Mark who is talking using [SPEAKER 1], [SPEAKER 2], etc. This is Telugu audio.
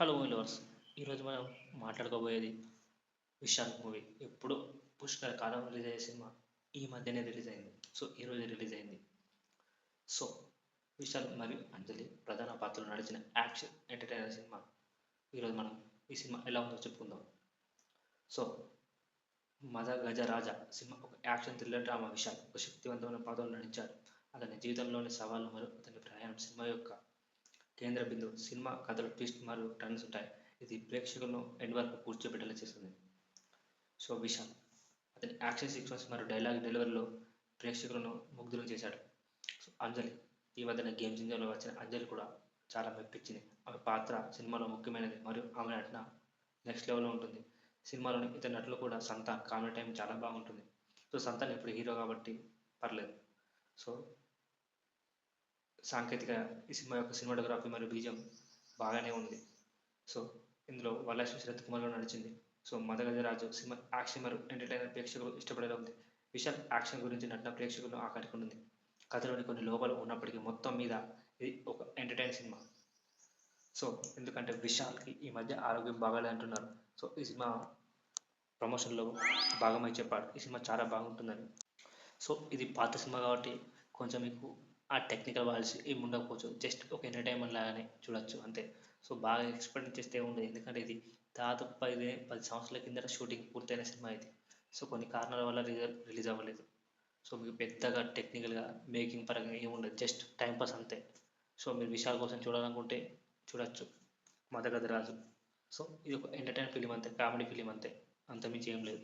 [SPEAKER 1] Hello lovers. ఈరోజు మనం మాట్లాడుకోబోయేది విశాల్ మూవీ. ఎప్పుడు పుష్కర కాలం రిలీజ్ అయ్యే సినిమా ఈ మధ్యనే రిలీజ్ అయింది. సో ఈరోజు రిలీజ్ అయింది. సో విశాల్ మరియు అంజలి ప్రధాన పాత్రలు నడిచిన యాక్షన్ ఎంటర్టైనర్ సినిమా. ఈరోజు మనం ఈ సినిమా ఎలా ఉందో చెప్పుకుందాం. సో మద గజ రాజా సినిమా ఒక యాక్షన్ థ్రిల్లర్ డ్రామా. విశాల్ ఒక శక్తివంతమైన పాత్రలు నటించాడు. అతని జీవితంలోని సవాళ్ళు మరియు అతని ప్రయాణం సినిమా యొక్క కేంద్ర బిందువు. సినిమా కథలు ట్విస్ట్ మరియు టర్న్స్ ఉంటాయి. ఇది ప్రేక్షకులను ఎండ్ వరకు కూర్చోబెట్టేలా చేస్తుంది. సో విశాల్ అతని యాక్షన్ సీక్వెన్స్ మరియు డైలాగ్ డెలివరీలో ప్రేక్షకులను ముగ్ధులను చేశాడు. సో అంజలి ఈ మధ్యన గేమ్ చేంజర్లో వచ్చిన అంజలి కూడా చాలా మెప్పించింది. ఆమె పాత్ర సినిమాలో ముఖ్యమైనది మరియు ఆమె నటన నెక్స్ట్ లెవెల్లో ఉంటుంది. సినిమాలోని ఇతర నటులు కూడా సంతాన్ కామెడీ టైం చాలా బాగుంటుంది. సో సంతాన్ ఇప్పుడు హీరో కాబట్టి పర్లేదు. సో సాంకేతిక ఈ సినిమా యొక్క సినిమాటోగ్రఫీ మరియు బీజం బాగానే ఉంది. సో ఇందులో వరలక్ష్మి శరత్ కుమార్లో నడిచింది. సో మదగజరాజు సినిమా యాక్షన్ మరియు ఎంటర్టైనర్ ప్రేక్షకులు ఇష్టపడేలా ఉంది. విశాల్ యాక్షన్ గురించి నటన ప్రేక్షకులను ఆకట్టుకుంటుంది. కథలోని కొన్ని లోపాలు ఉన్నప్పటికీ మొత్తం మీద ఇది ఒక ఎంటర్టైన్ సినిమా. సో ఎందుకంటే విశాల్కి ఈ మధ్య ఆరోగ్యం బాగాలేదు అంటున్నారు. సో ఈ సినిమా ప్రమోషన్లో భాగమై చెప్పాడు ఈ సినిమా చాలా బాగుంటుందని. సో ఇది పాత సినిమా కాబట్టి కొంచెం మీకు ఆ టెక్నికల్ వాల్యూస్ ఏమి ఉండకపోవచ్చు. జస్ట్ ఒక ఎంటర్టైన్మెంట్ లాగానే చూడొచ్చు అంతే. సో బాగా ఎక్స్పెక్ట్ చేస్తే ఉండదు. ఎందుకంటే ఇది దాదాపు 10 సంవత్సరాల కిందట షూటింగ్ పూర్తయిన సినిమా ఇది. సో కొన్ని కారణాల వల్ల రిలీజ్ అవ్వలేదు. సో మీకు పెద్దగా టెక్నికల్గా మేకింగ్ పరంగా ఏమి ఉండదు. జస్ట్ టైంపాస్ అంతే. సో మీరు విషయాల కోసం చూడాలనుకుంటే చూడొచ్చు మదగజరాజు. సో ఇది ఒక ఎంటర్టైన్ ఫిలిం అంతే, కామెడీ ఫిలిం అంతే, అంతమించి ఏం లేదు.